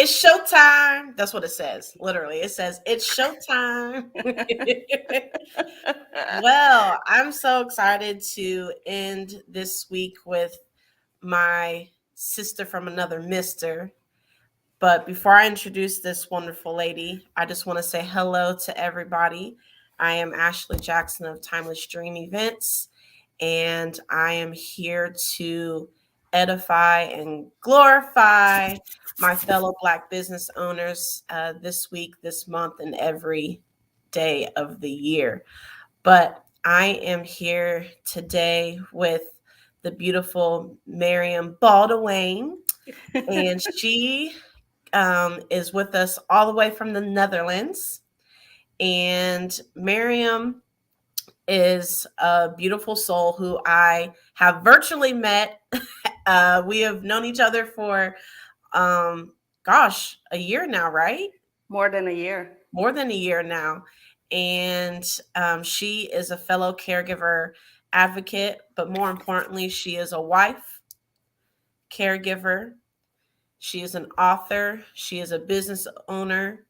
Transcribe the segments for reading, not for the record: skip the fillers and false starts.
It's showtime. That's what it says. Literally, it says it's showtime. Well, I'm so excited to end this week with my sister from another mister. But before I introduce this wonderful lady, I just want to say hello to everybody. I am Ashley Jackson of Timeless Dream Events, and I am here to edify and glorify my fellow Black business owners this week, this month, and every day of the year. But I am here today with the beautiful Meriam Baldwin, and she is with us all the way from the Netherlands. And Meriam is a beautiful soul who I have virtually met. We have known each other for, a year now, right? More than a year. More than a year now. And she is a fellow caregiver advocate, but more importantly, she is a wife, caregiver. She is an author. She is a business owner.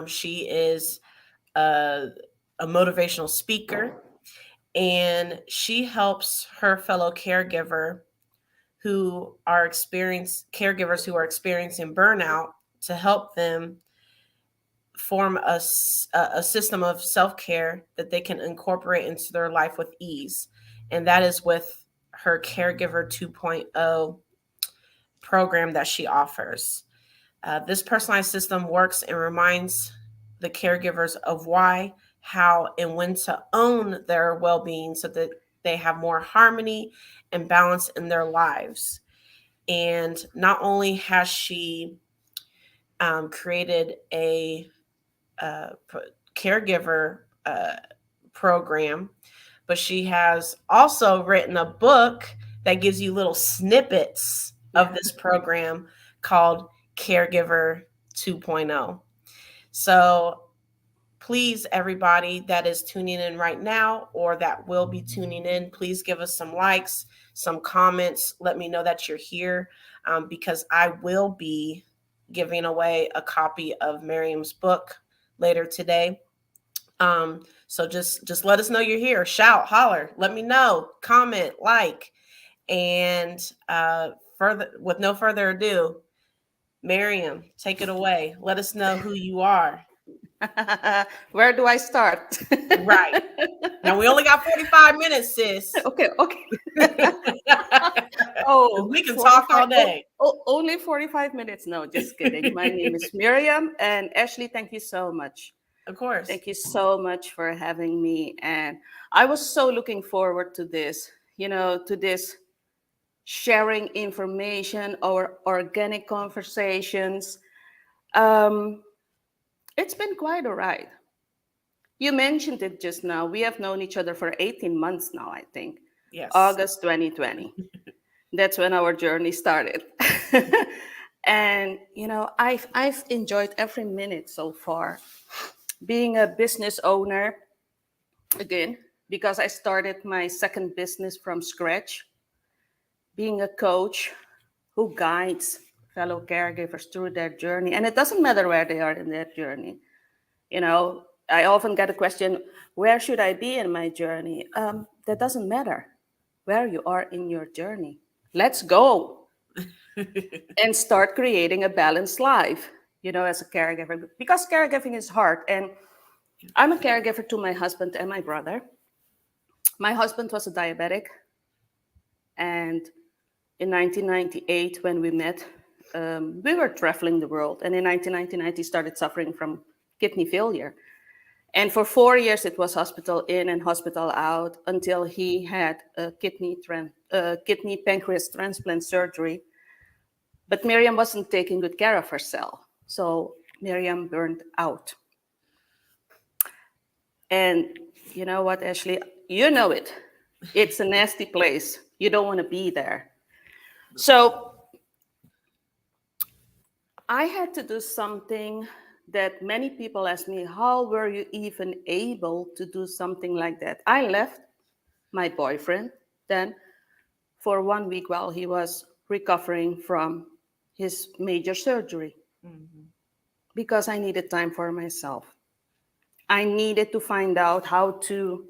She is a, a motivational speaker. And she helps her fellow caregivers who are experiencing burnout to help them form a system of self-care that they can incorporate into their life with ease. And that is with her Caregiver 2.0 program that she offers. This personalized system works and reminds the caregivers of why, how, and when to own their well being so that they have more harmony and balance in their lives. And not only has she created a caregiver program, but she has also written a book that gives you little snippets of this program called Caregiver 2.0. So please, everybody that is tuning in right now or that will be tuning in, please give us some likes, some comments. Let me know that you're here because I will be giving away a copy of Meriam's book later today. So just let us know you're here. Shout, holler, let me know, comment, like, and with no further ado, Meriam, take it away. Let us know who you are. Where do I start? Right. Now we only got 45 minutes, sis. Okay. We can talk all day. Only 45 minutes. No, just kidding. My name is Meriam, and Ashley, thank you so much. Of course. Thank you so much for having me. And I was so looking forward to this, to this sharing information or organic conversations. It's been quite a ride. You mentioned it just now. We have known each other for 18 months now, I think. Yes. August 2020. That's when our journey started. And, I've enjoyed every minute so far. Being a business owner, again, because I started my second business from scratch. Being a coach who guides fellow caregivers through their journey. And it doesn't matter where they are in their journey. I often get a question, where should I be in my journey? That doesn't matter where you are in your journey. Let's go and start creating a balanced life, as a caregiver, because caregiving is hard. And I'm a caregiver to my husband and my brother. My husband was a diabetic. And in 1998, when we met, we were traveling the world. And in 1999, he started suffering from kidney failure. And for 4 years, it was hospital in and hospital out until he had a kidney pancreas transplant surgery. But Meriam wasn't taking good care of herself. So Meriam burned out. And you know what, Ashley? You know it. It's a nasty place. You don't want to be there. So I had to do something that many people ask me, how were you even able to do something like that? I left my boyfriend then for 1 week while he was recovering from his major surgery. Mhm. because I needed time for myself. I needed to find out how to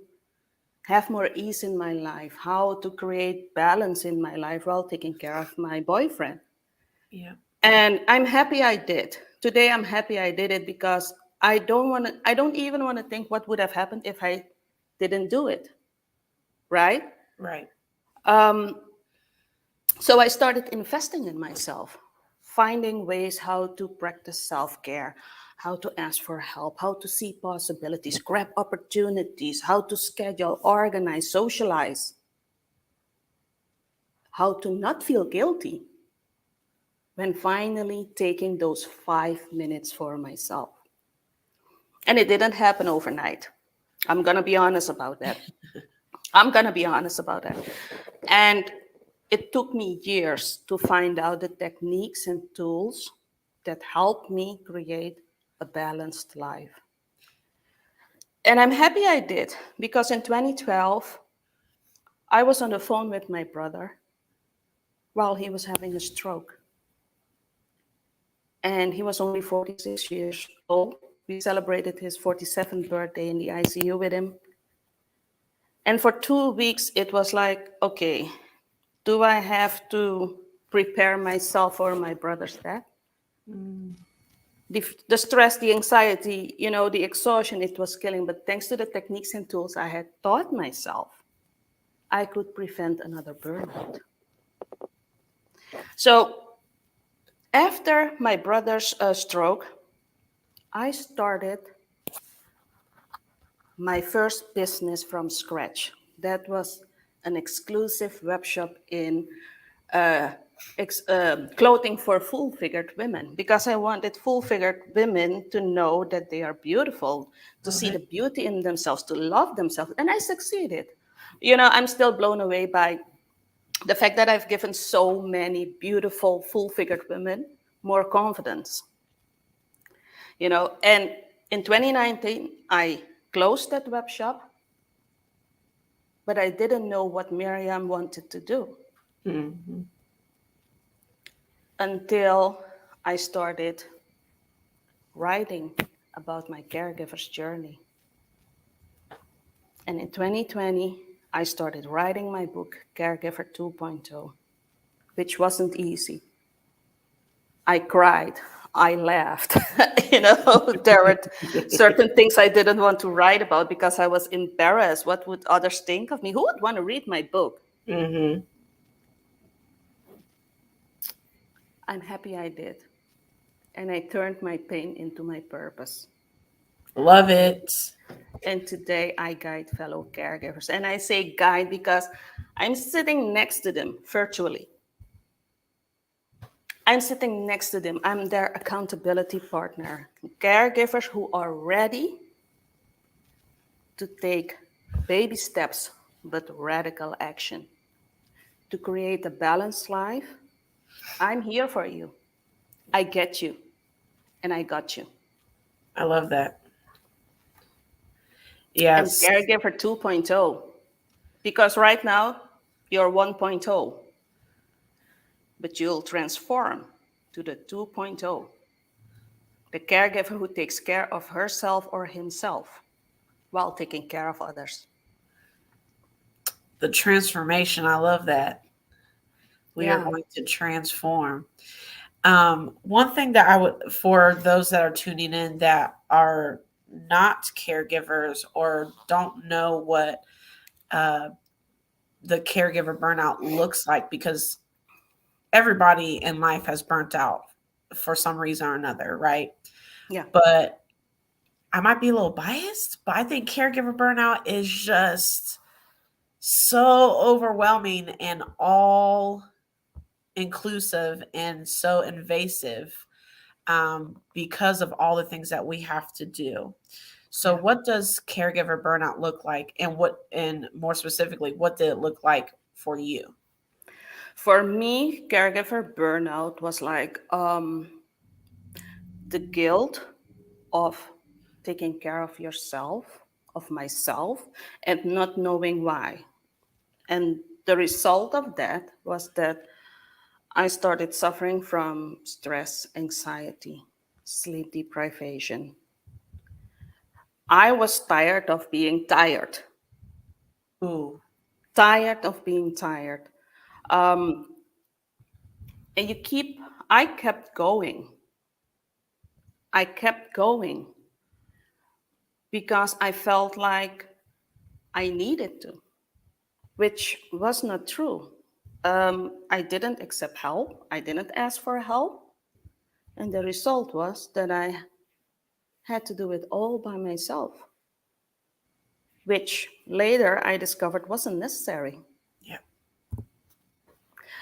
have more ease in my life, how to create balance in my life while taking care of my boyfriend. Yeah. And I'm happy I did. Today I'm happy I did it because I don't even want to think what would have happened if I didn't do it, right? Right. Um, so I started investing in myself, finding ways how to practice self-care, how to ask for help, how to see possibilities, grab opportunities, how to schedule, organize, socialize, how to not feel guilty when finally taking those 5 minutes for myself. And it didn't happen overnight. I'm going to be honest about that. I'm going to be honest about that. And it took me years to find out the techniques and tools that help me create a balanced life. And I'm happy I did because in 2012, I was on the phone with my brother while he was having a stroke. And he was only 46 years old. We celebrated his 47th birthday in the ICU with him. And for 2 weeks, it was like, okay, do I have to prepare myself for my brother's death? Mm. The stress, the anxiety, the exhaustion, it was killing. But thanks to the techniques and tools I had taught myself, I could prevent another burnout. So after my brother's stroke, I started my first business from scratch. That was an exclusive web shop in clothing for full-figured women because I wanted full-figured women to know that they are beautiful, to Love see the it. beauty in themselves, to love themselves, and I succeeded. I'm still blown away by the fact that I've given so many beautiful full-figured women more confidence. And in 2019, I closed that web shop, but I didn't know what Miriam wanted to do Mhm. until I started writing about my caregiver's journey. And in 2020, I started writing my book, Caregiver 2.0, which wasn't easy. I cried, I laughed. There were certain things I didn't want to write about because I was embarrassed. What would others think of me? Who would want to read my book? Mhm. I'm happy I did. And I turned my pain into my purpose. Love it. And today I guide fellow caregivers. And I say guide because I'm sitting next to them virtually. I'm sitting next to them. I'm their accountability partner. Caregivers who are ready to take baby steps but radical action to create a balanced life. I'm here for you. I get you. And I got you. I love that. And Yes. Caregiver 2.0, because right now you're 1.0, but you'll transform to the 2.0, the caregiver who takes care of herself or himself while taking care of others. The transformation. I love that. We are Yeah. going to transform. One thing that I would, for those that are tuning in that are not caregivers or don't know what uh, the caregiver burnout looks like, because everybody in life has burnt out for some reason or another, right? Yeah. But I might be a little biased, but I think caregiver burnout is just so overwhelming and all inclusive and so invasive, because of all the things that we have to do. So, Yeah. what does caregiver burnout look like, and more specifically, what did it look like for you? For me, caregiver burnout was like the guilt of taking care of yourself, of myself, and not knowing why. And the result of that was that I started suffering from stress, anxiety, sleep deprivation. I was tired of being tired, Ooh. tired of being tired. Um, and I kept going. I kept going because I felt like I needed to, which was not true. I didn't accept help. I didn't ask for help. And the result was that I had to do it all by myself, which later I discovered wasn't necessary. Yeah.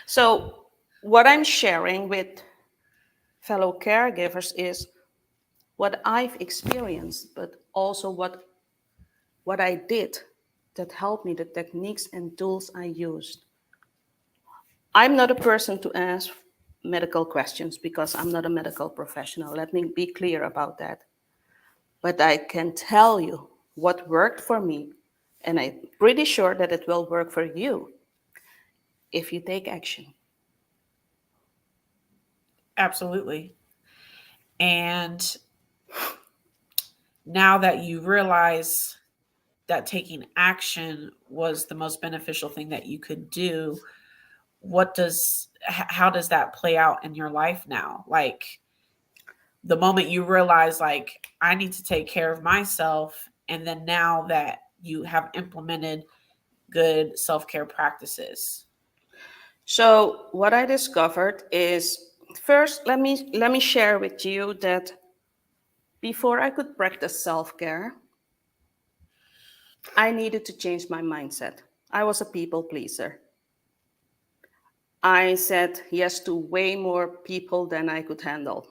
So, what I'm sharing with fellow caregivers is what I've experienced, but also what I did that helped me, the techniques and tools I used. I'm not a person to ask medical questions because I'm not a medical professional. Let me be clear about that. But I can tell you what worked for me, and I'm pretty sure that it will work for you if you take action. Absolutely. And now that you realize that taking action was the most beneficial thing that you could do, how does that play out in your life now? Like the moment you realize like I need to take care of myself, and then now that you have implemented good self-care practices. So what I discovered is first let me share with you that before I could practice self-care, I needed to change my mindset. I was a people pleaser. I said yes to way more people than I could handle.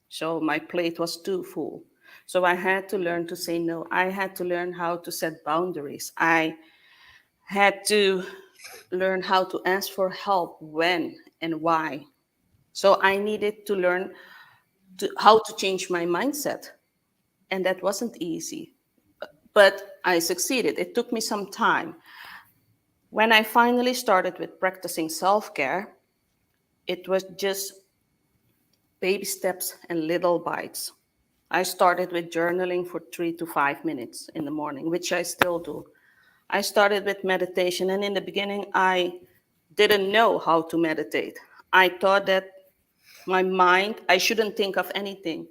So my plate was too full. So I had to learn to say no. I had to learn how to set boundaries. I had to learn how to ask for help when and why. So I needed to learn how to change my mindset. And that wasn't easy, but I succeeded. It took me some time. When I finally started with practicing self care, it was just baby steps and little bites. I started with journaling for 3 to 5 minutes in the morning, which I still do. I started with meditation, and in the beginning, I didn't know how to meditate. I thought that my mind, I shouldn't think of anything,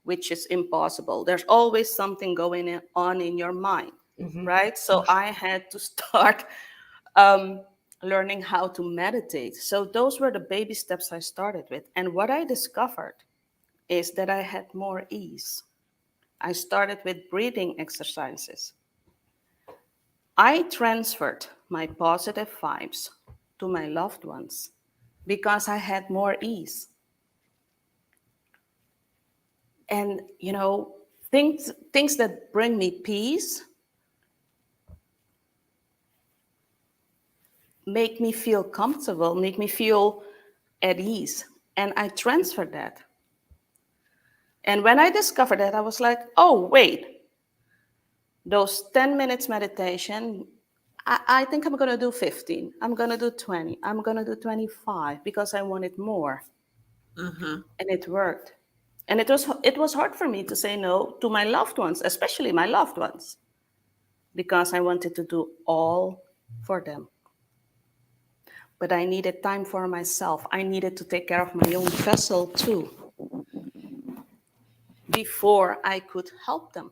which is impossible. There's always something going on in your mind, Mm-hmm. right? So I had to start um, learning how to meditate. So those were the baby steps I started with. And what I discovered is that I had more ease. I started with breathing exercises. I transferred my positive vibes to my loved ones because I had more ease. And things that bring me peace make me feel comfortable, make me feel at ease. And I transferred that. And when I discovered that, I was like, oh, wait, those 10 minutes meditation, I think I'm going to do 15. I'm going to do 20. I'm going to do 25 because I wanted more. Uh-huh. And it worked. And it was hard for me to say no to my loved ones, especially my loved ones, because I wanted to do all for them. But I needed time for myself. I needed to take care of my own vessel too before I could help them.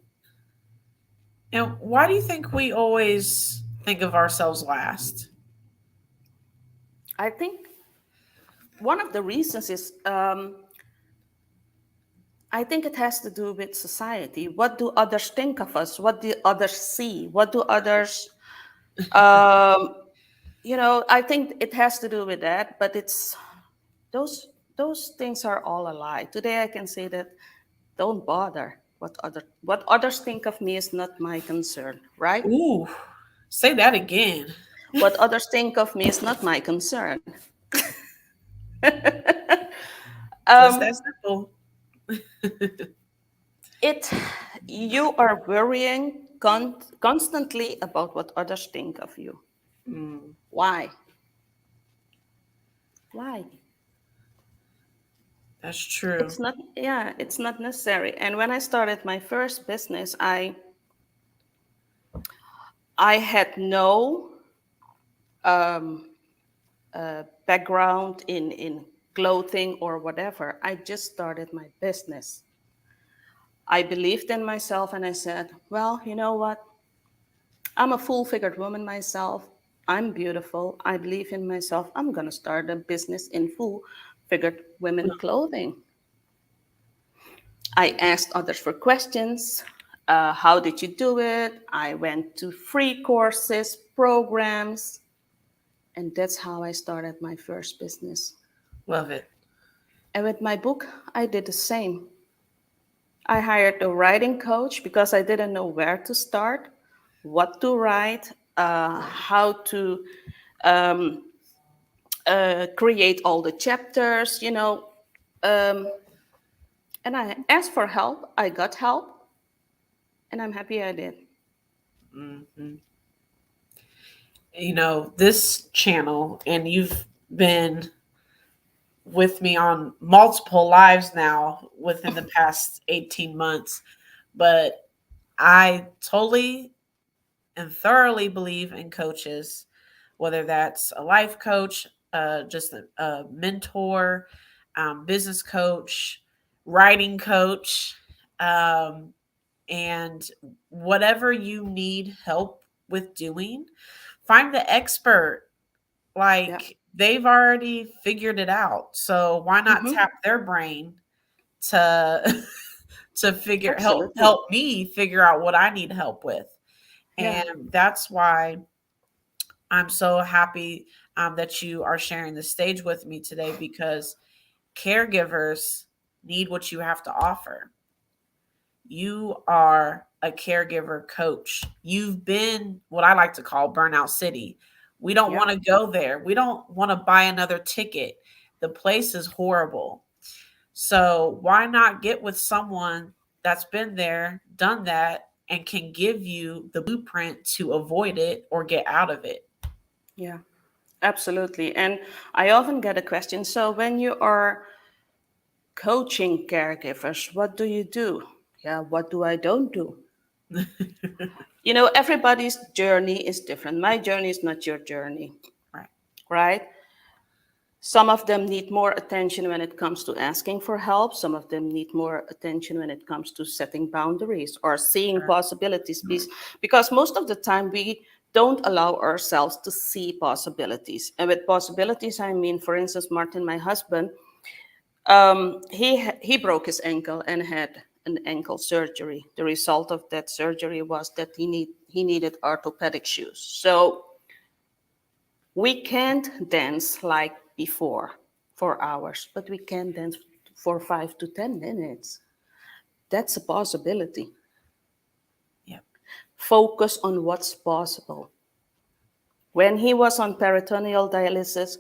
And why do you think we always think of ourselves last? I think one of the reasons is I think it has to do with society. What do others think of us? What do others see? What do others, um, I think it has to do with that, but those those things are all a lie. Today I can say that don't bother what others think of me is not my concern, right? Ooh, say that again. What others think of me is not my concern. Just Um, that simple. it you are worrying constantly about what others think of you. Mm. Why? Why? That's true. It's not necessary. And when I started my first business, I had no background in clothing or whatever. I just started my business. I believed in myself and I said, well, you know what? I'm a full figured woman myself. I'm beautiful. I believe in myself. I'm going to start a business in full figured women clothing. I asked others for questions. How did you do it? I went to free courses, programs, and that's how I started my first business. Love it. And with my book, I did the same. I hired a writing coach because I didn't know where to start, what to write, how to create all the chapters, and I asked for help. I got help, and I'm happy I did. Hmm. This channel, and you've been with me on multiple lives now within the past 18 months, but I totally and thoroughly believe in coaches, whether that's a life coach, just a mentor, business coach, writing coach, um, and whatever you need help with doing, find the expert. Yeah. Like they've already figured it out. So why not Hmm. tap their brain to to figure Absolutely. help me figure out what I need help with. Yeah. And that's why I'm so happy that you are sharing the stage with me today, because caregivers need what you have to offer. You are a caregiver coach. You've been what I like to call Burnout City. We don't Yeah. want to go there. We don't want to buy another ticket. The place is horrible. So why not get with someone that's been there, done that, and can give you the blueprint to avoid it or get out of it? Yeah. Absolutely. And I often get a question. So when you are coaching caregivers, what do you do? Yeah. What do I don't do? Everybody's journey is different. My journey is not your journey, Right. right? Some of them need more attention when it comes to asking for help. Some of them need more attention when it comes to setting boundaries or seeing Sure. possibilities. Because most of the time we don't allow ourselves to see possibilities. And with possibilities, I mean, for instance, Martin, my husband, he broke his ankle and had an ankle surgery. The result of that surgery was that he needed orthopedic shoes. So we can't dance like before for hours, but we can dance for 5 to 10 minutes. That's a possibility. Yep. Focus on what's possible. When he was on peritoneal dialysis,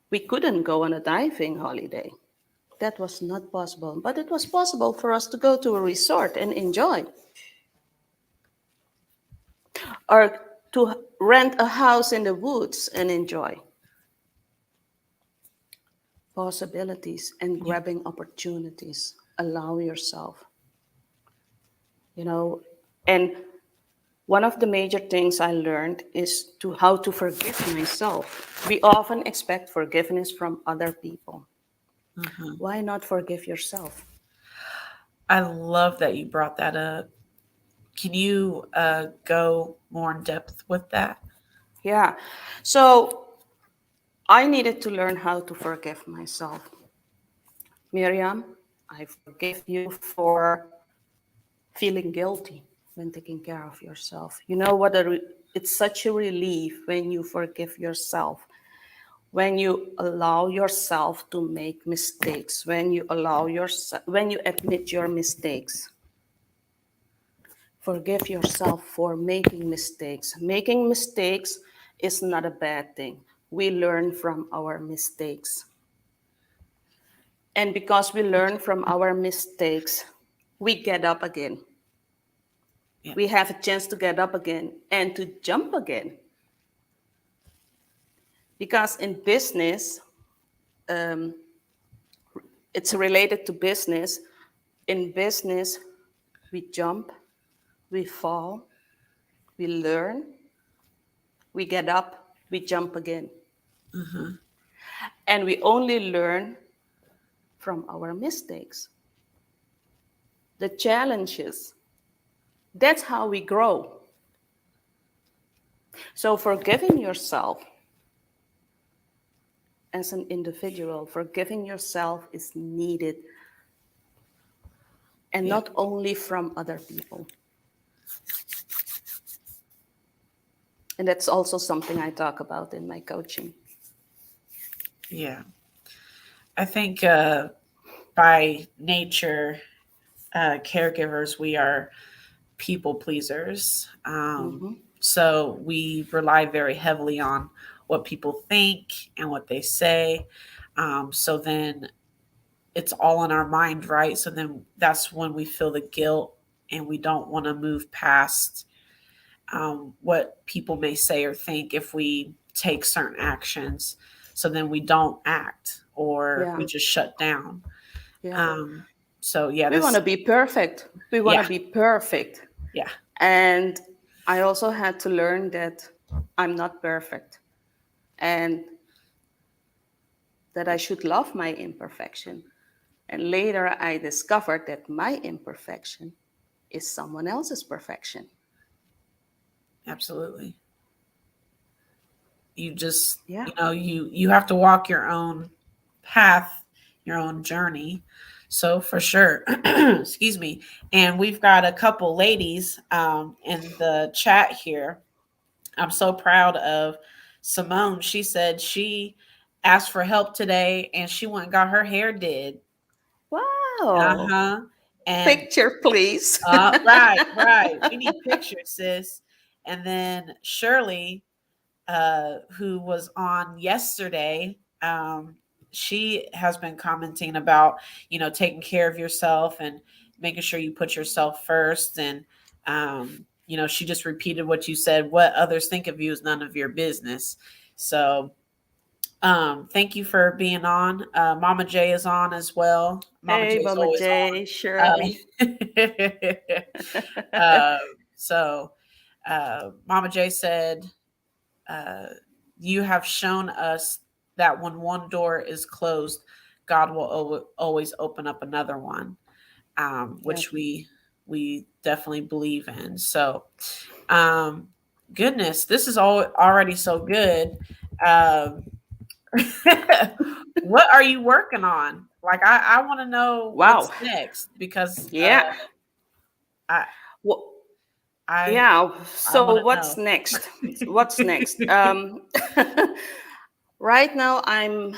we couldn't go on a diving holiday. That was not possible, but it was possible for us to go to a resort and enjoy, or to rent a house in the woods and enjoy. Possibilities and Yep. grabbing opportunities. Allow yourself, you know. And one of the major things I learned is to how to forgive myself. We often expect forgiveness from other people. Mhm. Why not forgive yourself? I love that you brought that up. Can you go more in depth with that? Yeah. So I needed to learn how to forgive myself. Miriam, I forgive you for feeling guilty when taking care of yourself. You know what? It's such a relief when you forgive yourself, when you allow yourself to make mistakes, when you admit your mistakes. Forgive yourself for making mistakes. Making mistakes is not a bad thing. We learn from our mistakes. And because we learn from our mistakes, we get up again. Yep. We have a chance to get up again and to jump again. Because in business, It's related to business. In business, we jump, we fall, we learn, we get up, we jump again. And we only learn from our mistakes, the challenges. That's how we grow. So, forgiving yourself as an individual, forgiving yourself is needed, and Yeah. not only from other people. And that's also something I talk about in my coaching. Yeah. I think by nature, caregivers, we are people pleasers. So we rely very heavily on what people think and what they say. So then it's all in our mind, right? So then that's when we feel the guilt and we don't want to move past what people may say or think if we take certain actions. So then we don't act or we Yeah, just shut down. yeah. Um, so yeah, We want this, to be perfect. We want yeah, to be perfect. yeah, And I also had to learn that I'm not perfect and that I should love my imperfection. And later I discovered that my imperfection is someone else's perfection. absolutely. You just, Yeah. you have to walk your own path, your own journey. So for sure, excuse me. And we've got a couple ladies in the chat here. I'm so proud of Simone. She said she asked for help today and she went and got her hair did. Wow. Uh-huh. And Picture, please. right, right. We need pictures, sis. And then Shirley, who was on yesterday, she has been commenting about, taking care of yourself and making sure you put yourself first. And, she just repeated what you said. What others think of you is none of your business. So, thank you for being on. Mama J is on as well. Mama J Hey, is Mama always J, on. Shirley. Uh, so, Mama J said, uh, you have shown us that when one door is closed, God will always open up another one, Yep. which we definitely believe in. So, um, goodness, this is all already so good. Um, what are you working on? Like, I want to know what's Wow. next because Yeah. I Well, I yeah. I So want to what's know. next? What's next? Right now, I'm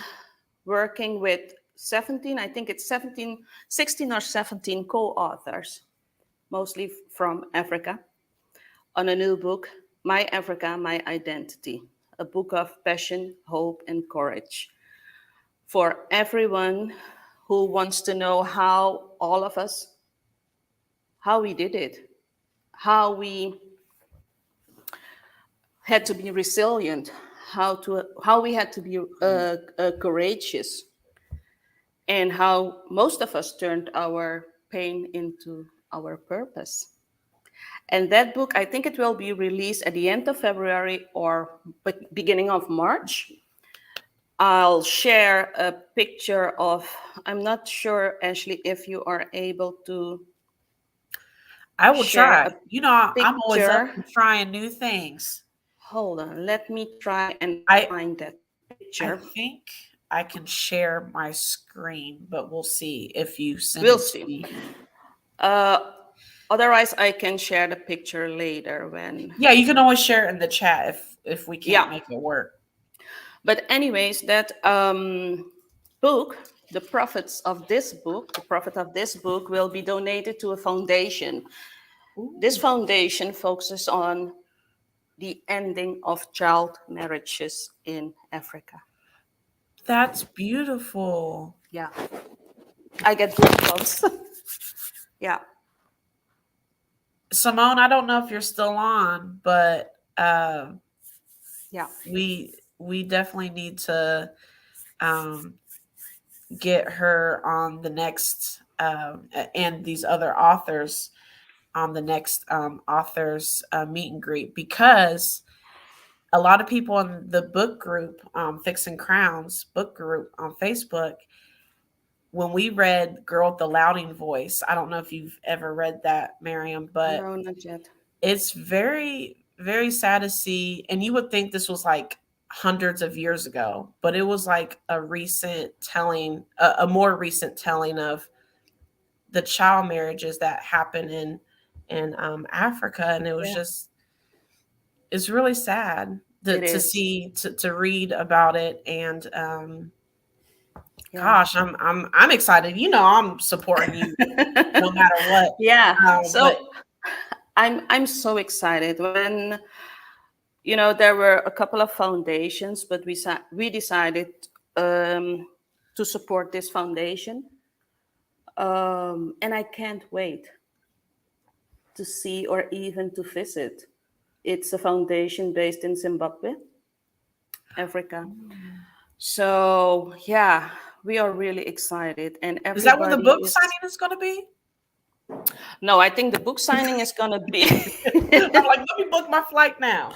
working with 17, I think it's 17, 16 or 17 co-authors, mostly from Africa, on a new book, My Africa, My Identity, a book of passion, hope, and courage for everyone who wants to know how all of us, how we did it, how we had to be resilient, how we had to be courageous, and how most of us turned our pain into our purpose. And that book, I think it will be released at the end of February or beginning of March. I'll share a picture of, I'm not sure, Ashley, if you are able to I will share try. a I'm always up picture. for trying new things. Hold on, let me try and I find that picture. I think I can share my screen, but we'll see if you send We'll it to see. me. Uh, Otherwise, I can share the picture later when. Yeah, you can always share it in the chat if we can't Yeah. make it work. But anyways, that book, the profit of this book will be donated to a foundation. This Ooh, foundation focuses on the ending of child marriages in Africa. that's beautiful. Yeah, I get goosebumps. Yeah, Simone, I don't know if you're still on, but yeah, we definitely need to um get her on the next and these other authors on the next authors meet and greet, because a lot of people in the book group, Fixing Crowns book group on Facebook, when we read Girl with the Louding Voice, I don't know if you've ever read that, Miriam, but No, not yet. it's very, very sad to see. And you would think this was like hundreds of years ago, but it was like a recent telling, a more recent telling of the child marriages that happen in Africa, and it was Yeah, just, it's really sad it to is. see, to read about it. And Yeah. gosh, I'm excited. You know, I'm supporting you no matter what. Yeah. But So I'm so excited when there were a couple of foundations, but we decided um, to support this foundation, and I can't wait to see or even to visit. It's a foundation based in Zimbabwe, Africa. So yeah, we are really excited, and is that when the everybody book is. signing is going to be? No, I think the book signing is gonna be. I'm like, let me book my flight now.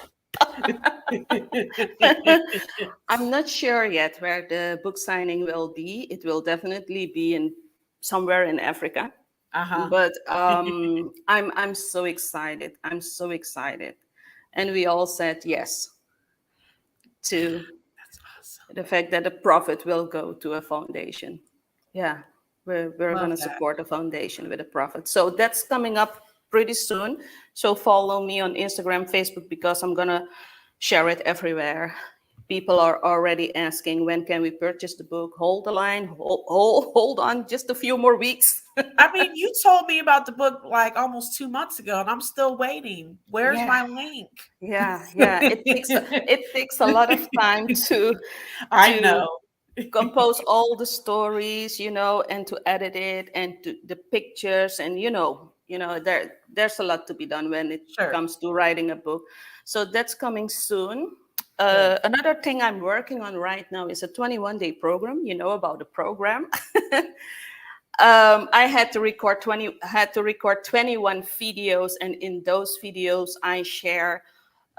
I'm not sure yet where the book signing will be. It will definitely be in somewhere in Africa. Uh-huh. But I'm so excited. I'm so excited, and we all said yes to That's awesome. the fact that the profit will go to a foundation. Yeah, we're Love gonna that. support a foundation with a profit. So that's coming up pretty soon. So follow me on Instagram, Facebook, because I'm gonna share it everywhere. People are already asking, when can we purchase the book? Hold the line, hold on, just a few more weeks. I mean, you told me about the book like almost 2 months ago, and I'm still waiting. Where's Yeah, my link? yeah. It takes a lot of time I to know. compose all the stories, and to edit it, and to the pictures, and there's a lot to be done when it Sure. comes to writing a book. So that's coming soon. Good. Another thing I'm working on right now is a 21-day program. You know about the program. I had to record 21 videos, and in those videos I share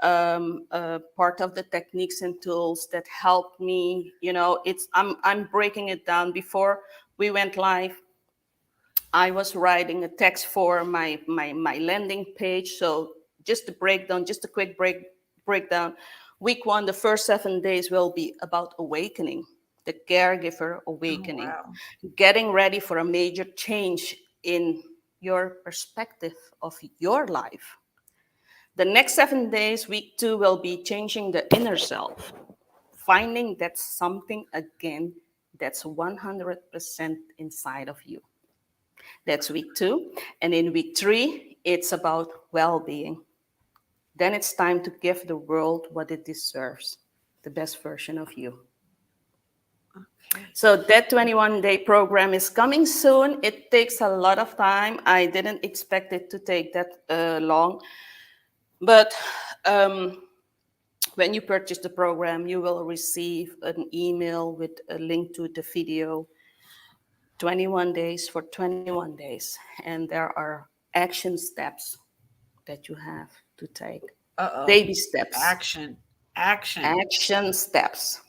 part of the techniques and tools that helped me. I'm breaking it down. Before we went live, I was writing a text for my landing page. So just a breakdown, just a quick breakdown. Week 1, the first 7 days will be about awakening, the caregiver Oh, awakening, wow. getting ready for a major change in your perspective of your life. The next 7 days, week 2, will be changing the inner self, finding that something again that's 100% inside of you. That's week 2. And in week 3, it's about well being. Then it's time to give the world what it deserves, the best version of you. Okay. So that 21-day program is coming soon. It takes a lot of time. I didn't expect it to take that long. But when you purchase the program, you will receive an email with a link to the video, 21 days for 21 days. And there are action steps that you have to take. Uh-oh. Baby steps, Action. Action. action steps.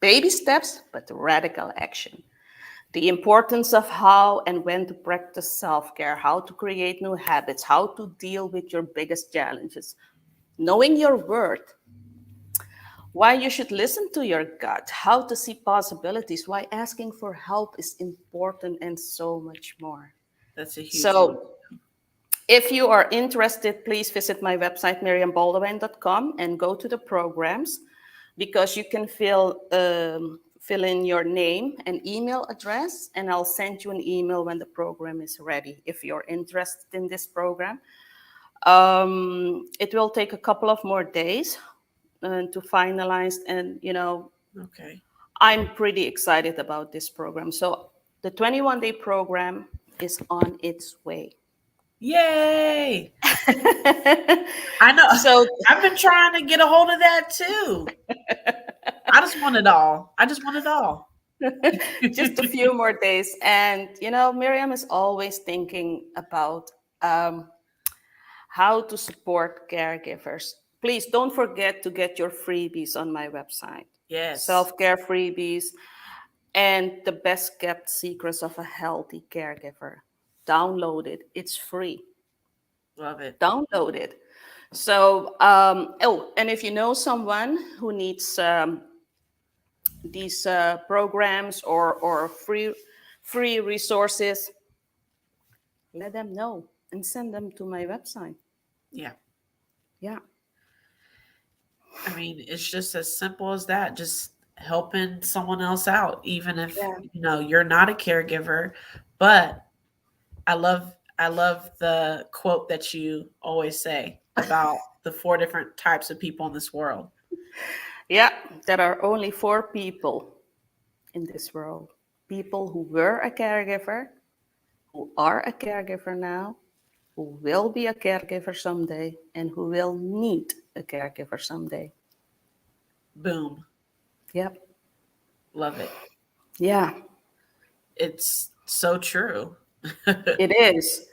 Baby steps, but radical action. The importance of how and when to practice self-care, how to create new habits, how to deal with your biggest challenges, knowing your worth, why you should listen to your gut, how to see possibilities, why asking for help is important, and so much more. That's a huge one. So if you are interested, please visit my website, meriambaldwin.com, and go to the programs, because you can fill in your name and email address, and I'll send you an email when the program is ready if you're interested in this program. It will take a couple of more days to finalize, and Okay. I'm pretty excited about this program. So the 21-day program is on its way. Yay. I know. So I've been trying to get a hold of that too. I just want it all. I just want it all. Just a few more days. And, Miriam is always thinking about um, how to support caregivers. Please don't forget to get your freebies on my website. Yes. Self care freebies and the best kept secrets of a healthy caregiver. Download it, it's free. Love it. Download it. So, and if you know someone who needs these programs or free resources, let them know and send them to my website. Yeah. Yeah. I mean, it's just as simple as that. Just helping someone else out, even if Yeah. you're not a caregiver. But I love the quote that you always say about the four different types of people in this world. Yeah. There are only four people in this world: people who were a caregiver, who are a caregiver now, who will be a caregiver someday, and who will need a caregiver someday. Boom. Yep. Love it. Yeah, It's so true. it is.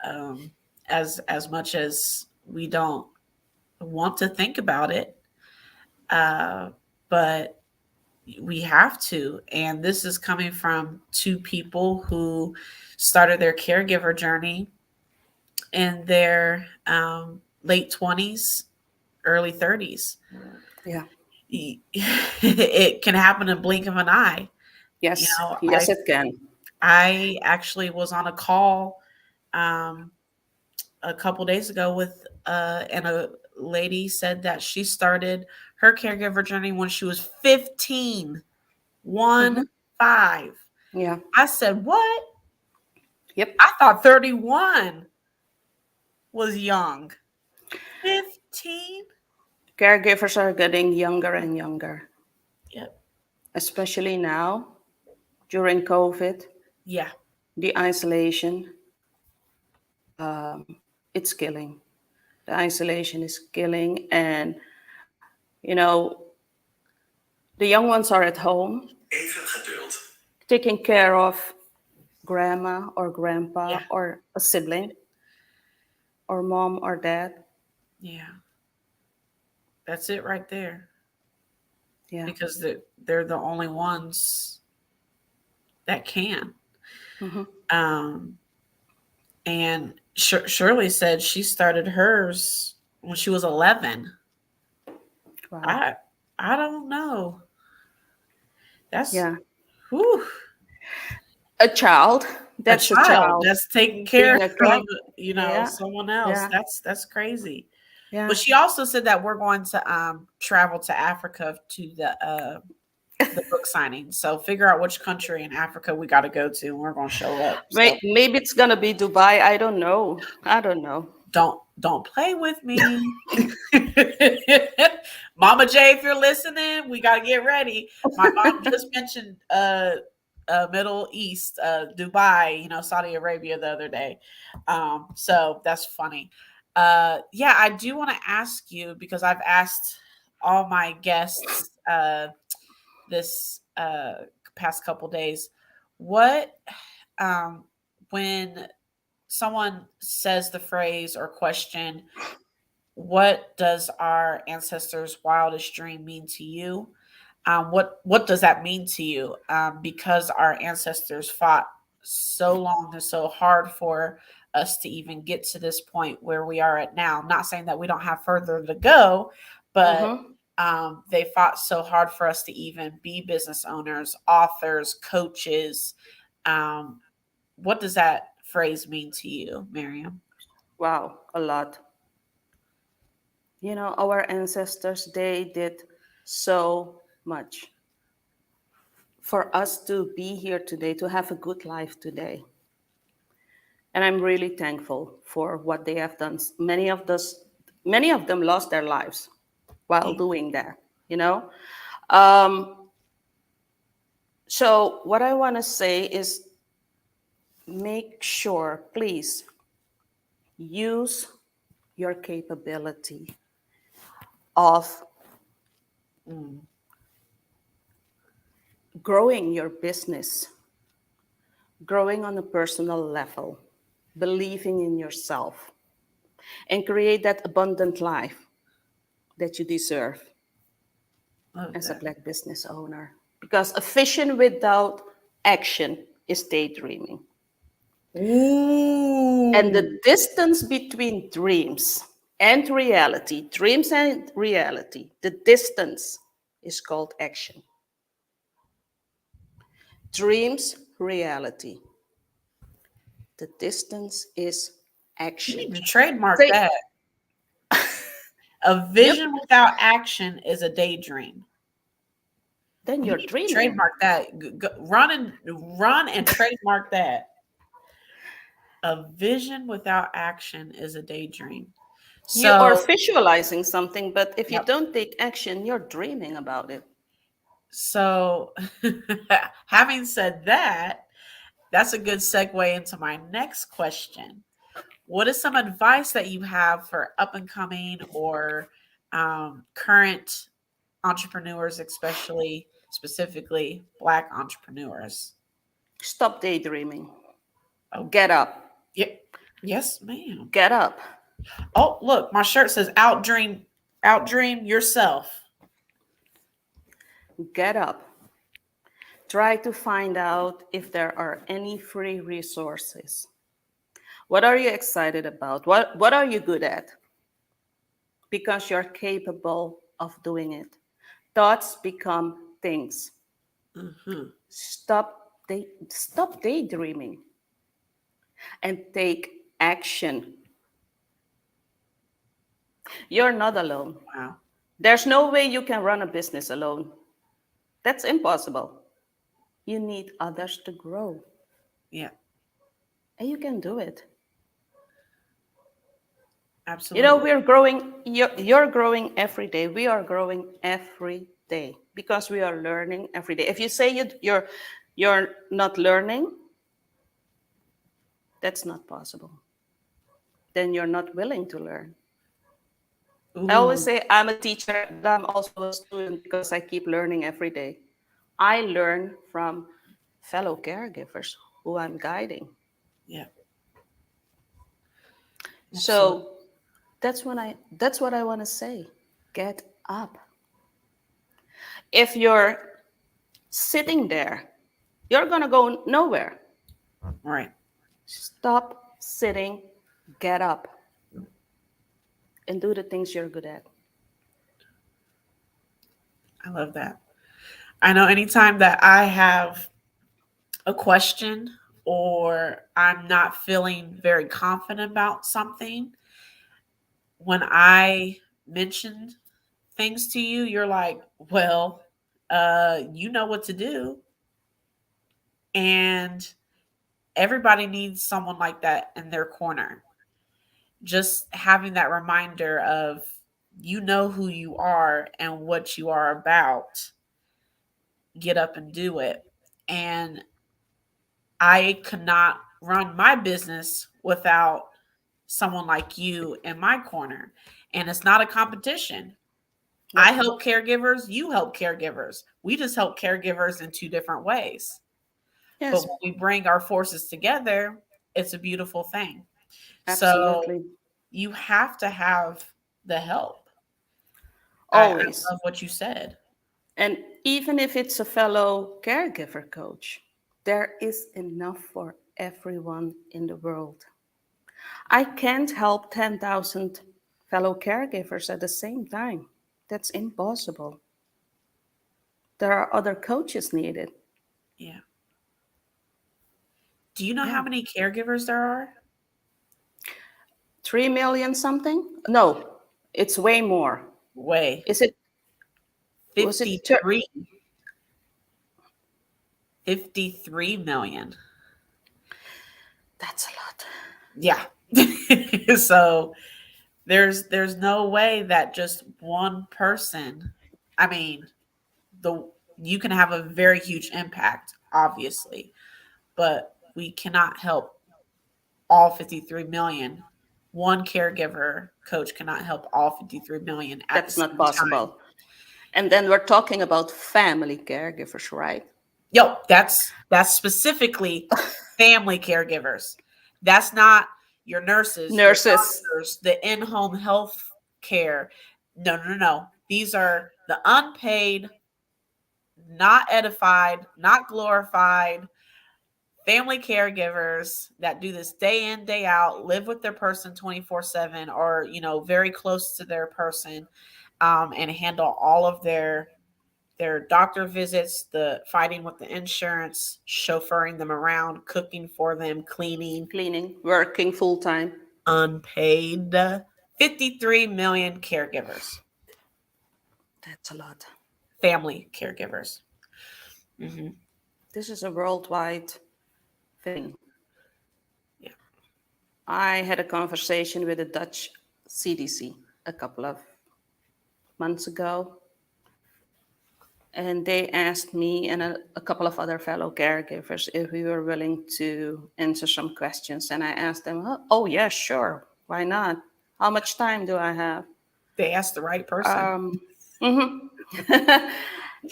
um, as much as we don't want to think about it, uh, but we have to. And this is coming from two people who started their caregiver journey in their late 20s, early 30s. Yeah. It can happen in a blink of an eye. You Yes. know, Yes, it can. I actually was on a call um, a couple days ago with and a lady said that she started her caregiver journey when she was 15. Hmm. 1 5. Yeah. I said, what? Yep. I thought 31 was young. 15? Caregivers are getting younger and younger, Yep. especially now during COVID, Yeah. the isolation. It's killing. The isolation is killing, and you know the young ones are at home taking care of grandma or grandpa Yeah. or a sibling or mom or dad. Yeah. That's it right there. Yeah. Because they're the only ones that can. Hmm. Um, and Shirley said she started hers when she was 11. Wow. I I don't know. That's Yeah. whew, A child. a That's a child child that's taking care being a of, care. Yeah. someone else. Yeah. That's crazy. But Yeah. she also said that we're going to travel to Africa to the book signing. So figure out which country in Africa we got to go to, and we're going to show up. So Maybe it's gonna be Dubai. I don't know. I don't know. don't play with me. Mama J, if you're listening, we got to get ready. My mom just mentioned Middle East, Dubai, Saudi Arabia the other day. So that's funny. Yeah, I do want to ask you, because I've asked all my guests this past couple days, what when someone says the phrase or question, what does our ancestors' wildest dream mean to you? What does that mean to you? Because our ancestors fought so long and so hard for us to even get to this point where we are at now. I'm not saying that we don't have further to go, but Mm-hmm. they fought so hard for us to even be business owners, authors, coaches. Um, what does that phrase mean to you, Miriam? Wow, a lot. Our ancestors, they did so much for us to be here today, to have a good life today. And I'm really thankful for what they have done. Many of them lost their lives while Yeah. doing that, you know? Um, so, what I want to say is make sure, please, use your capability of Mm. growing your business, growing on a personal level, believing in yourself, and create that abundant life that you deserve Love as a that. Black business owner. Because a vision without action is daydreaming. And Ooh. the distance between dreams and reality, the distance is called action. Dreams, reality. The distance is You action. need to trademark Say, that. A yep, vision without action is a daydream. then You you're need to dreaming. trademark that. Run and trademark that. A vision without action is a daydream. You are So, visualizing something, but if you yep. don't take action, you're dreaming about it. So, having said that, that's a good segue into my next question. What is some advice that you have for up and coming or current entrepreneurs, especially specifically Black entrepreneurs? Stop daydreaming. Oh, Get up. yeah. Yes, ma'am. Get up. Oh, look, my shirt says outdream yourself. Get up. Try to find out if there are any free resources. What are you excited about? What are you good at? Because you're capable of doing it. Thoughts become things. Hmm. Stop daydreaming and take action. You're not alone. Wow. There's no way you can run a business alone. That's impossible. You need others to grow, Yeah, and you can do it. You know, absolutely. we're growing, you're growing every day. We are growing every day because we are learning every day. If you say you're not learning, that's not possible. Then you're not willing to learn. I always Ooh, say I'm a teacher, but I'm also a student because I keep learning every day. I learn from fellow caregivers who I'm guiding. yeah, absolutely. So that's what I want to say. Get up. If you're sitting there, you're going to go nowhere. Right. Stop sitting, get up, and do the things you're good at. I love that. I know anytime that I have a question or I'm not feeling very confident about something, when I mention things to you, you're like, well, you know what to do. And everybody needs someone like that in their corner. Just having that reminder of you know who you are and what you are about, get up and do it. And I could not run my business without someone like you in my corner. And it's not a competition. I Nope. help caregivers, you help caregivers. We just help caregivers in two different ways. But Yes, when we bring our forces together, it's a beautiful thing. So absolutely. you have to have the help. I Always. love what you said. And even if it's a fellow caregiver coach, there is enough for everyone in the world. I can't help 10,000 fellow caregivers at the same time. That's impossible. There are other coaches needed. Yeah. Do you know how Yeah. many caregivers there are? 3 million something? No, it's way more. Way. Is it, was it, 53. 53 million. that's a lot. Yeah. So there's no way that just one person, I mean, the you can have a very huge impact, obviously, but we cannot help all 53 million. One caregiver coach cannot help all 53 million at the That's not same time. possible. And then we're talking about family caregivers, right? Yo, that's specifically family caregivers. That's not your nurses, your Nurses. doctors, the in-home health care. No, no, no, no. These are the unpaid, not edified, not glorified family caregivers that do this day in, day out, live with their person 24/7, or very close to their person, and handle all of their doctor visits, the fighting with the insurance, chauffeuring them around, cooking for them, cleaning, Cleaning, working full time. unpaid. 53 million caregivers, That's a lot. family caregivers. Hmm. This is a worldwide thing. Yeah. I had a conversation with the Dutch CDC a couple of months ago, and they asked me and a couple of other fellow caregivers if we were willing to answer some questions. And I asked them, oh, yeah, sure. Why not? How much time do I have? They asked the right person. Mhm.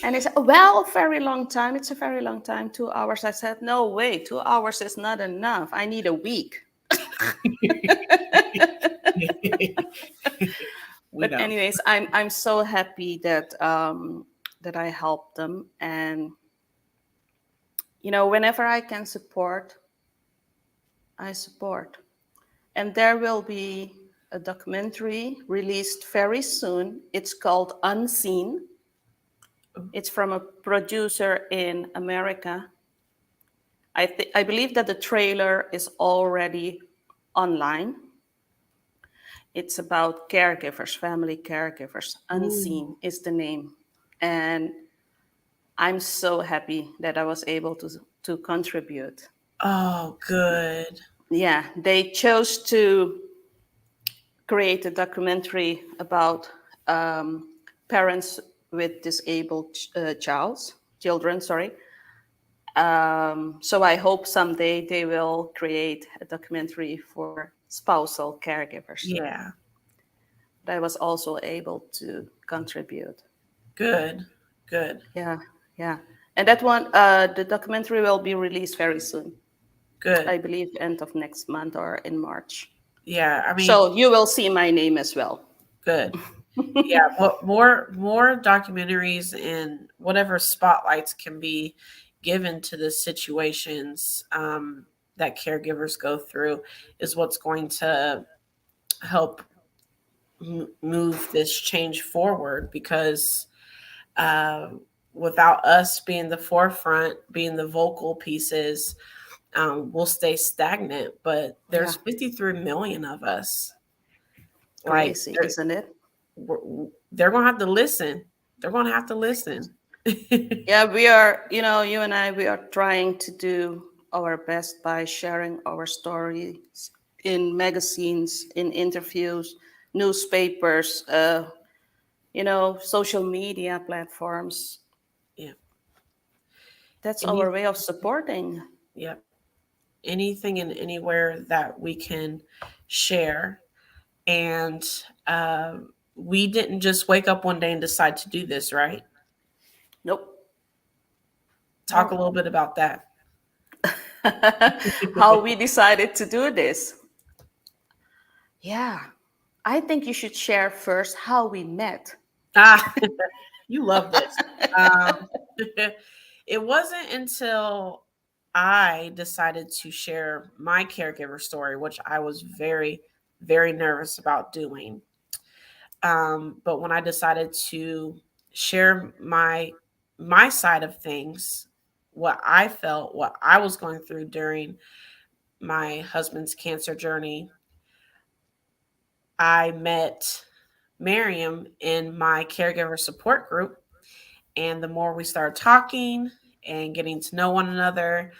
And they said, well, very long time. It's a very long time, 2 hours. I said, no way, 2 hours is not enough. I need a week. We But know. anyways, I'm so happy that that I helped them. And whenever I can support, I support. And there will be a documentary released very soon. It's called Unseen. It's from a producer in America. I believe that the trailer is already online. It's about caregivers, family caregivers. Ooh. Unseen is the name. And I'm so happy that I was able to contribute. Oh, good. Yeah, they chose to create a documentary about parents with disabled children. Sorry. So I hope someday they will create a documentary for spousal caregivers. Yeah. But I was also able to contribute. Good. Good. Yeah, yeah. And that one, the documentary will be released very soon. Good. I believe end of next month or in March. Yeah. I mean, So you will see my name as well. good. Yeah, but more documentaries and whatever spotlights can be given to the situations that caregivers go through is what's going to help move this change forward, because uh, without us being the forefront, being the vocal pieces, we'll stay stagnant. But Yeah, there's 53 million of us. Like, crazy, isn't it? they're gonna have to listen. They're gonna have to listen. Yeah, we are, you and I, we are trying to do our best by sharing our stories in magazines, in interviews, newspapers, social media platforms. Yeah. That's Any, our way of supporting. yep. Anything and anywhere that we can share. And we didn't just wake up one day and decide to do this, right? Nope. Talk a Nope. little bit about that. How we decided to do this. Yeah, I think you should share first how we met. Ah, you love this. Um, it wasn't until I decided to share my caregiver story, which I was very, very nervous about doing. But when I decided to share my side of things, what I felt, what I was going through during my husband's cancer journey, I met Meriam in my caregiver support group. And the more we started talking and getting to know one another,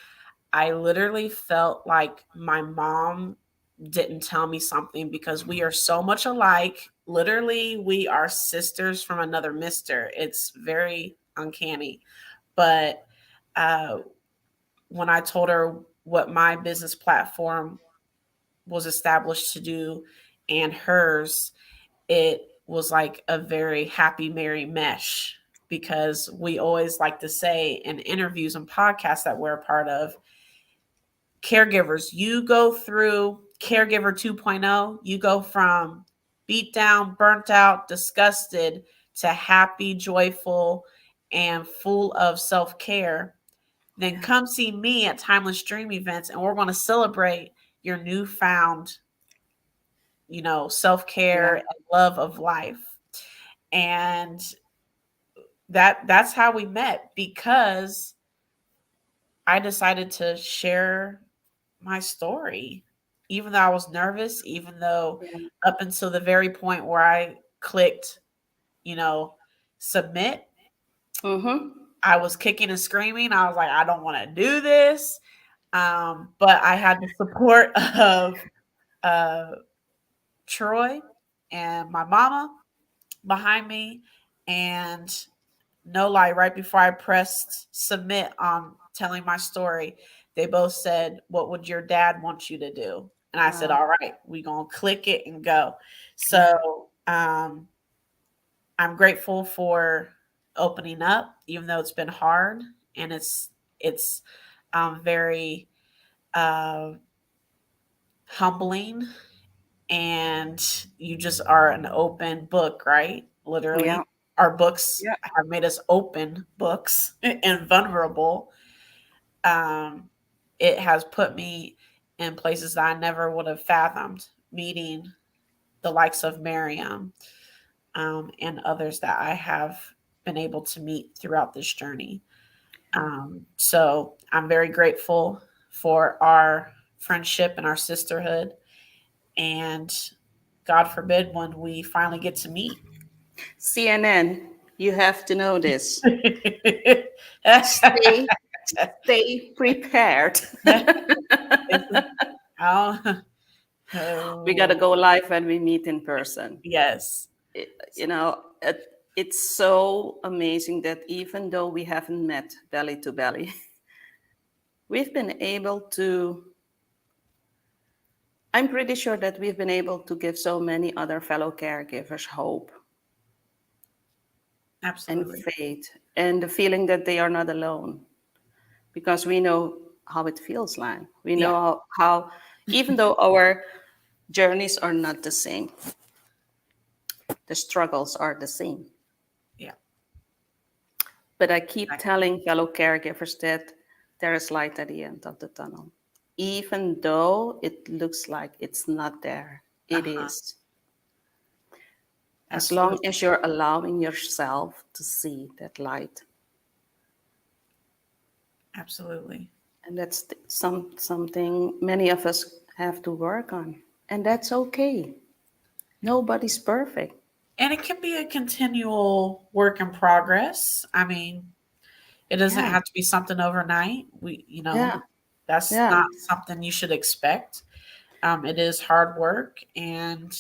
I literally felt like my mom didn't tell me something, because we are so much alike. Literally, we are sisters from another mister. It's very uncanny. But uh, when I told her what my business platform was established to do and hers, it was like a very happy, merry mesh. because we always like to say in interviews and podcasts that we're a part of, caregivers, you go through Caregiver 2.0, you go from beat down, burnt out, disgusted to happy, joyful, and full of self care. Then Yeah. come see me at Timeless Dream events, and we're going to celebrate your newfound, self care Yeah. and love of life. And that's how we met, because I decided to share my story, even though I was nervous, even though Yeah. up until the very point where I clicked, you know, submit, Mm-hmm. I was kicking and screaming. I was like, I don't want to do this. But I had the support of uh, Troy and my mama behind me. And no lie, right before I pressed submit on telling my story, they both said, "What would your dad want you to do?" And I said, Wow. "All right, we gonna click it and go." Yeah. So I'm grateful for opening up, even though it's been hard, and it's very uh, humbling, and you just are an open book, right? Yeah. Literally, our books Yeah. have made us open books and vulnerable. Um, it has put me in places that I never would have fathomed, meeting the likes of Meriam, and others that I have been able to meet throughout this journey. So I'm very grateful for our friendship and our sisterhood. And God forbid when we finally get to meet. CNN, you have to know this. Stay, stay prepared. Oh, We got to oh, go live when we meet in person. yes, It's so amazing that even though we haven't met belly to belly, we've been able to, I'm pretty sure that we've been able to give so many other fellow caregivers hope and absolutely. faith and the feeling that they are not alone, because we know how it feels like. We Yeah, know how even though our journeys are not the same, the struggles are the same. yeah, But I keep exactly. telling fellow caregivers that there is light at the end of the tunnel. Even though it looks like it's not there, it Uh-huh, is. As long absolutely, as you're allowing yourself to see that light. absolutely. And that's something many of us have to work on. And that's okay. Nobody's perfect. And it can be a continual work in progress. I mean, it doesn't Yeah. have to be something overnight. Yeah. That's Yeah. not something you should expect. It is hard work, and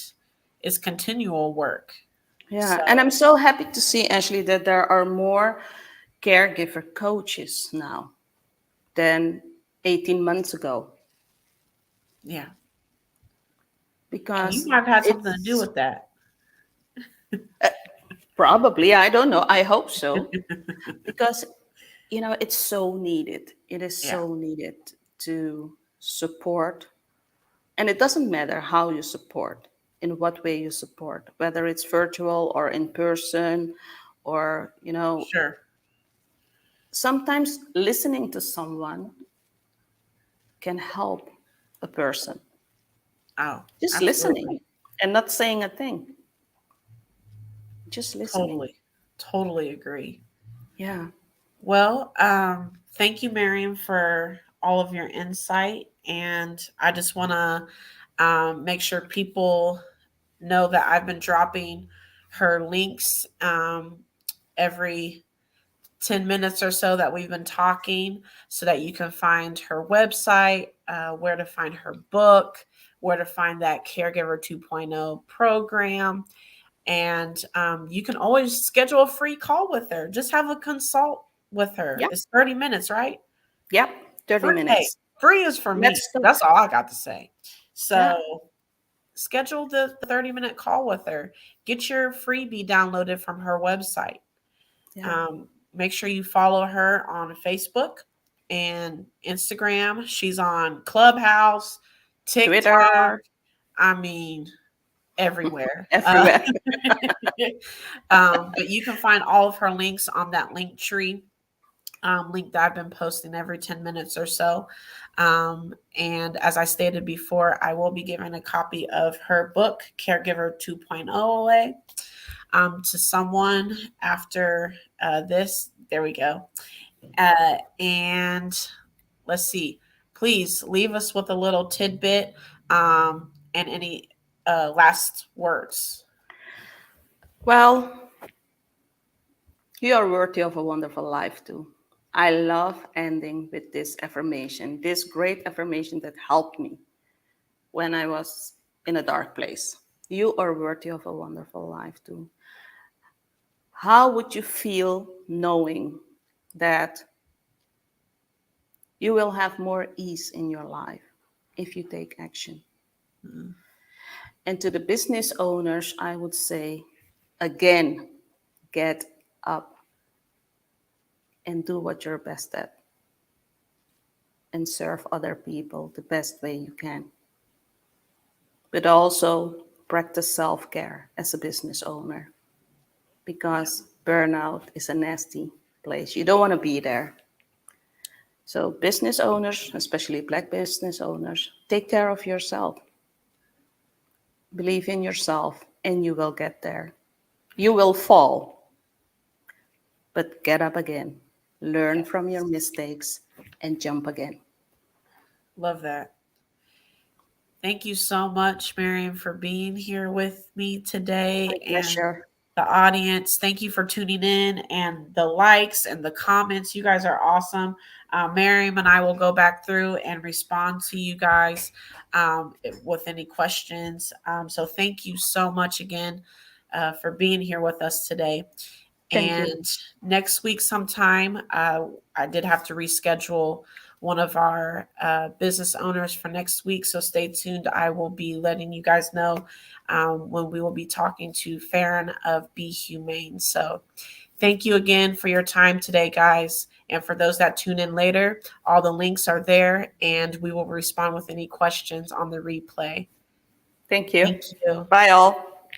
it's continual work. Yeah. So, And I'm so happy to see, Ashley, that there are more caregiver coaches now than 18 months ago, yeah. And you because might have had something to do it's with that. probably, I don't know, I hope so, because it's so needed. It is Yeah, so needed to support, and it doesn't matter how you support, in what way you support, whether it's virtual or in person, or sure. sometimes listening to someone can help a person. Oh, Just listening absolutely. and not saying a thing, just listening. Totally. Totally agree. Yeah. Well, thank you, Miriam, for all of your insight. And I just want to make sure people know that I've been dropping her links every 10 minutes or so that we've been talking, so that you can find her website, where to find her book, where to find that Caregiver 2.0 program. And you can always schedule a free call with her. Just have a consult with her. Yeah. It's 30 minutes, right? Yep. 30 Free, hey, minutes. free is for me. Let's start. That's all I got to say. Yeah. So schedule the 30-minute call with her. Get your freebie downloaded from her website. Yeah. Make sure you follow her on Facebook and Instagram. She's on Clubhouse, TikTok. Twitter, I mean, everywhere. everywhere. But you can find all of her links on that link tree link that I've been posting every 10 minutes or so. And as I stated before, I will be giving a copy of her book, Caregiver 2.0, away to someone after this. There we go. And let's see. Please leave us with a little tidbit and any last words. Well, you are worthy of a wonderful life too. I love ending with this affirmation, this great affirmation that helped me when I was in a dark place. You are worthy of a wonderful life too. How would you feel knowing that you will have more ease in your life if you take action? Mm-hmm. And to the business owners, I would say, again, get up and do what you're best at and serve other people the best way you can. But also practice self-care as a business owner because burnout is a nasty place. You don't want to be there. So business owners, especially Black business owners, take care of yourself. Believe in yourself and you will get there. You will fall, but get up again. Learn from your mistakes and jump again. Love that. Thank you so much, Miriam, for being here with me My today and pleasure. the audience. Thank you for tuning in and the likes and the comments. You guys are awesome. Miriam and I will go back through and respond to you guys with any questions. So thank you so much again for being here with us today. Thank you. And next week, sometime, I did have to reschedule one of our business owners for next week. So stay tuned. I will be letting you guys know when we will be talking to Farron of Be Humane. So thank you again for your time today, guys. And for those that tune in later, all the links are there and we will respond with any questions on the replay. Thank you. Thank you. Bye, all.